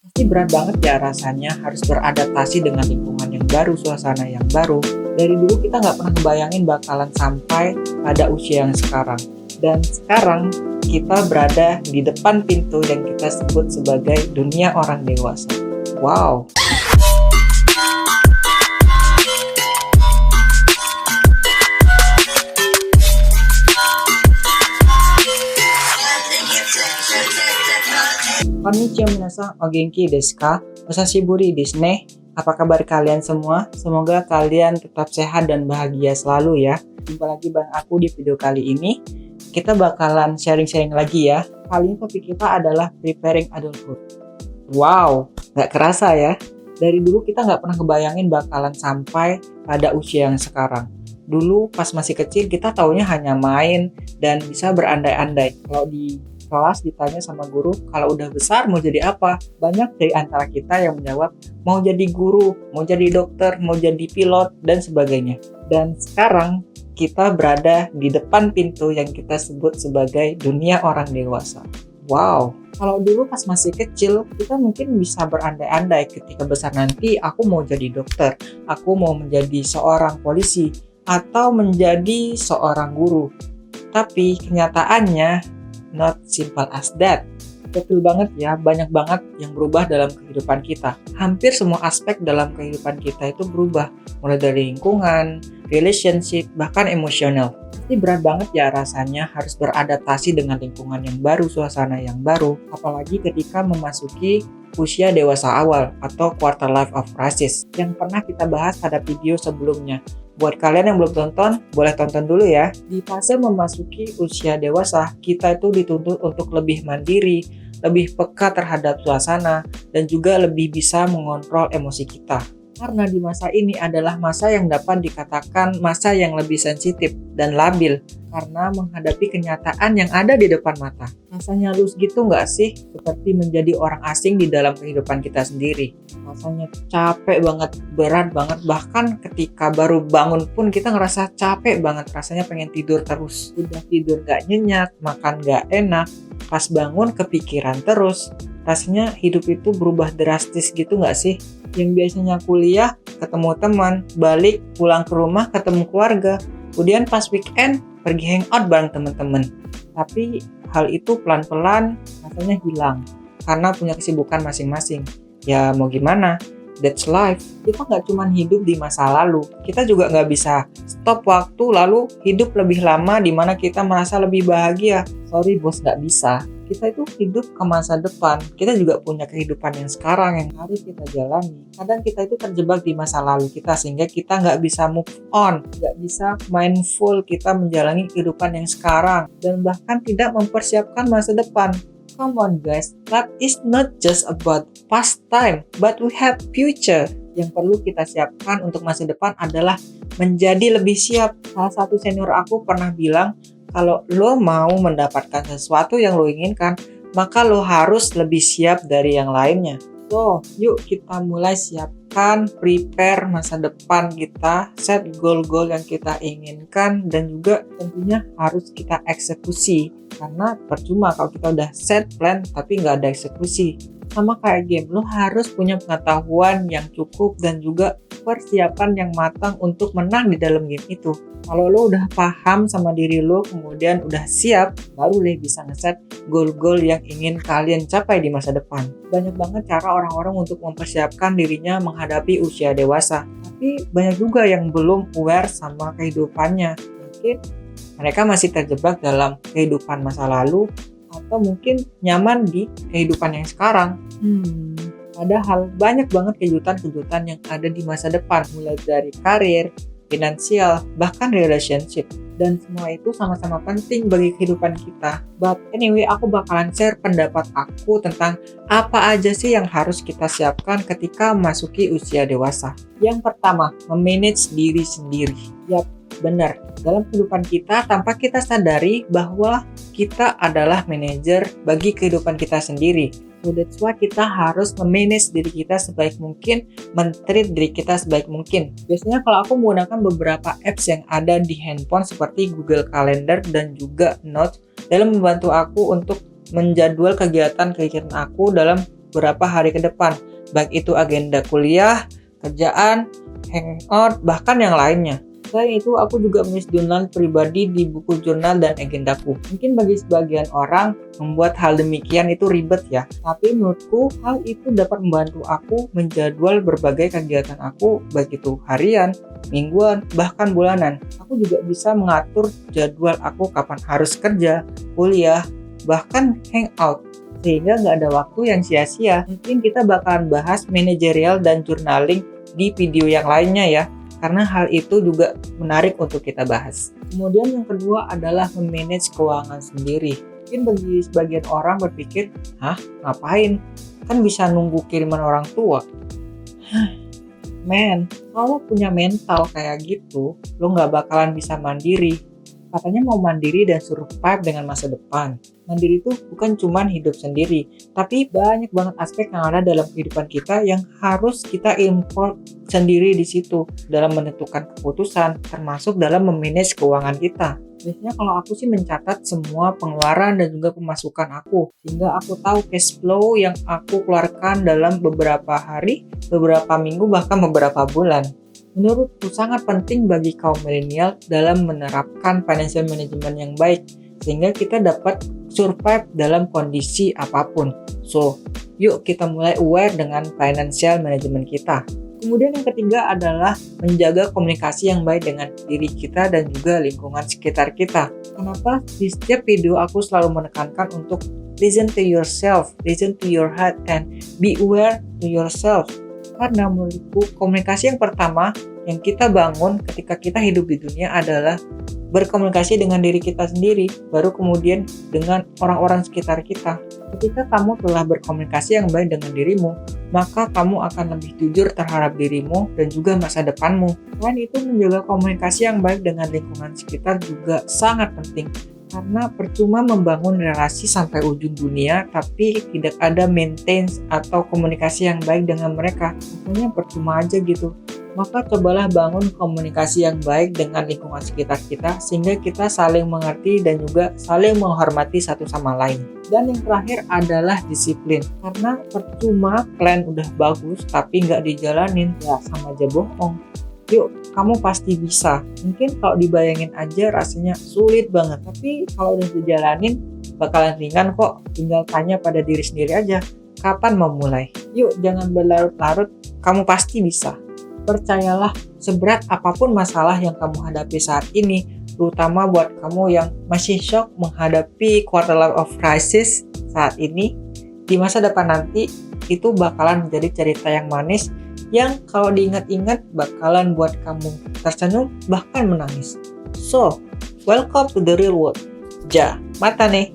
Pasti berat banget ya rasanya harus beradaptasi dengan lingkungan yang baru, suasana yang baru. Dari dulu kita nggak pernah ngebayangin bakalan sampai pada usia yang sekarang. Dan sekarang kita berada di depan pintu yang kita sebut sebagai dunia orang dewasa. Wow! Konnichiwa minasan, o genki desu ka? Osashiburi desu ne. Apa kabar kalian semua? Semoga kalian tetap sehat dan bahagia selalu ya. Jumpa lagi bareng aku di video kali ini. Kita bakalan sharing-sharing lagi ya. Kali ini topik kita adalah preparing adulthood. Wow, gak kerasa ya. Dari dulu kita gak pernah kebayangin bakalan sampai pada usia yang sekarang. Dulu pas masih kecil kita taunya hanya main dan bisa berandai-andai. Kalau di kelas ditanya sama guru, kalau udah besar mau jadi apa? Banyak dari antara kita yang menjawab, mau jadi guru, mau jadi dokter, mau jadi pilot, dan sebagainya. Dan sekarang kita berada di depan pintu yang kita sebut sebagai dunia orang dewasa. Wow, kalau dulu pas masih kecil, kita mungkin bisa berandai-andai ketika besar nanti aku mau jadi dokter, aku mau menjadi seorang polisi, atau menjadi seorang guru. Tapi kenyataannya, not simple as that. Betul banget ya, banyak banget yang berubah dalam kehidupan kita. Hampir semua aspek dalam kehidupan kita itu berubah. Mulai dari lingkungan, relationship, bahkan emosional. Pasti berat banget ya rasanya harus beradaptasi dengan lingkungan yang baru, suasana yang baru. Apalagi ketika memasuki usia dewasa awal atau quarter life of crisis yang pernah kita bahas pada video sebelumnya. Buat kalian yang belum tonton, boleh tonton dulu ya. Di fase memasuki usia dewasa, kita itu dituntut untuk lebih mandiri, lebih peka terhadap suasana, dan juga lebih bisa mengontrol emosi kita. Karena di masa ini adalah masa yang dapat dikatakan masa yang lebih sensitif dan labil karena menghadapi kenyataan yang ada di depan mata. Rasanya halus gitu nggak sih? Seperti menjadi orang asing di dalam kehidupan kita sendiri. Rasanya capek banget, berat banget. Bahkan ketika baru bangun pun kita ngerasa capek banget. Rasanya pengen tidur terus. Udah tidur nggak nyenyak, makan nggak enak. Pas bangun kepikiran terus. Rasanya hidup itu berubah drastis gitu nggak sih? Yang biasanya kuliah, ketemu teman, balik, pulang ke rumah, ketemu keluarga. Kemudian pas weekend, pergi hangout bareng teman-teman. Tapi hal itu pelan-pelan rasanya hilang. Karena punya kesibukan masing-masing. Ya mau gimana? That's life. Kita nggak cuma hidup di masa lalu. Kita juga nggak bisa stop waktu lalu hidup lebih lama di mana kita merasa lebih bahagia. Sorry bos, nggak bisa. Kita itu hidup ke masa depan. Kita juga punya kehidupan yang sekarang yang harus kita jalani. Kadang kita itu terjebak di masa lalu kita sehingga kita nggak bisa move on, nggak bisa mindful kita menjalani kehidupan yang sekarang dan bahkan tidak mempersiapkan masa depan. Come on guys, life is not just about past time, but we have future. Yang perlu kita siapkan untuk masa depan adalah menjadi lebih siap. Salah satu senior aku pernah bilang, kalau lo mau mendapatkan sesuatu yang lo inginkan, maka lo harus lebih siap dari yang lainnya. So, yuk kita mulai siapkan, prepare masa depan kita, set goal-goal yang kita inginkan, dan juga tentunya harus kita eksekusi. Karena percuma kalau kita udah set plan tapi nggak ada eksekusi. Sama kayak game, lo harus punya pengetahuan yang cukup dan juga persiapan yang matang untuk menang di dalam game itu. Kalau lo udah paham sama diri lo, kemudian udah siap, baru lo bisa ngeset goal-goal yang ingin kalian capai di masa depan. Banyak banget cara orang-orang untuk mempersiapkan dirinya menghadapi usia dewasa. Tapi banyak juga yang belum aware sama kehidupannya. Mungkin mereka masih terjebak dalam kehidupan masa lalu, atau mungkin nyaman di kehidupan yang sekarang. Padahal banyak banget kejutan-kejutan yang ada di masa depan, mulai dari karir, finansial, bahkan relationship. Dan semua itu sama-sama penting bagi kehidupan kita. But anyway, aku bakalan share pendapat aku tentang apa aja sih yang harus kita siapkan ketika memasuki usia dewasa. Yang pertama, memanage diri sendiri. Yap, benar. Dalam kehidupan kita, tanpa kita sadari bahwa kita adalah manajer bagi kehidupan kita sendiri. So that's why kita harus memanage diri kita sebaik mungkin, men-treat diri kita sebaik mungkin. Biasanya kalau aku menggunakan beberapa apps yang ada di handphone seperti Google Calendar dan juga Notes dalam membantu aku untuk menjadwal kegiatan-kegiatan aku dalam beberapa hari ke depan, baik itu agenda kuliah, kerjaan, hangout, bahkan yang lainnya. Selain itu, aku juga menulis jurnal pribadi di buku jurnal dan agendaku. Mungkin bagi sebagian orang, membuat hal demikian itu ribet ya. Tapi menurutku, hal itu dapat membantu aku menjadwal berbagai kegiatan aku, baik itu harian, mingguan, bahkan bulanan. Aku juga bisa mengatur jadwal aku kapan harus kerja, kuliah, bahkan hangout. Sehingga nggak ada waktu yang sia-sia. Mungkin kita bakalan bahas manajerial dan journaling di video yang lainnya ya. Karena hal itu juga menarik untuk kita bahas. Kemudian yang kedua adalah memanage keuangan sendiri. Mungkin bagi sebagian orang berpikir, hah, ngapain? Kan bisa nunggu kiriman orang tua. Men, kalau punya mental kayak gitu, lo nggak bakalan bisa mandiri. Katanya mau mandiri dan survive dengan masa depan. Mandiri itu bukan cuma hidup sendiri, tapi banyak banget aspek yang ada dalam kehidupan kita yang harus kita import sendiri di situ dalam menentukan keputusan, termasuk dalam memanage keuangan kita. Biasanya kalau aku sih mencatat semua pengeluaran dan juga pemasukan aku, sehingga aku tahu cash flow yang aku keluarkan dalam beberapa hari, beberapa minggu, bahkan beberapa bulan. Menurutku sangat penting bagi kaum milenial dalam menerapkan financial management yang baik, sehingga kita dapat survive dalam kondisi apapun. So, yuk kita mulai aware dengan financial management kita. Kemudian yang ketiga adalah menjaga komunikasi yang baik dengan diri kita dan juga lingkungan sekitar kita. Kenapa? Di setiap video aku selalu menekankan untuk listen to yourself, listen to your heart, and be aware to yourself. Karena menurutku komunikasi yang pertama yang kita bangun ketika kita hidup di dunia adalah berkomunikasi dengan diri kita sendiri, baru kemudian dengan orang-orang sekitar kita. Ketika kamu telah berkomunikasi yang baik dengan dirimu, maka kamu akan lebih jujur terhadap dirimu dan juga masa depanmu. Selain itu, menjaga komunikasi yang baik dengan lingkungan sekitar juga sangat penting. Karena percuma membangun relasi sampai ujung dunia, tapi tidak ada maintenance atau komunikasi yang baik dengan mereka. Rasanya percuma aja gitu. Maka cobalah bangun komunikasi yang baik dengan lingkungan sekitar kita, sehingga kita saling mengerti dan juga saling menghormati satu sama lain. Dan yang terakhir adalah disiplin. Karena percuma plan udah bagus, tapi nggak dijalanin, ya sama aja bohong. Yuk, kamu pasti bisa. Mungkin kalau dibayangin aja rasanya sulit banget. Tapi kalau udah dijalanin, bakalan ringan kok. Tinggal tanya pada diri sendiri aja, kapan mau mulai? Yuk, jangan berlarut-larut, kamu pasti bisa. Percayalah, seberat apapun masalah yang kamu hadapi saat ini, terutama buat kamu yang masih shock menghadapi quarter life of crisis saat ini, di masa depan nanti, itu bakalan menjadi cerita yang manis yang kalau diingat-ingat bakalan buat kamu tersenyum bahkan menangis. So, welcome to the real world. Ja, mata nih.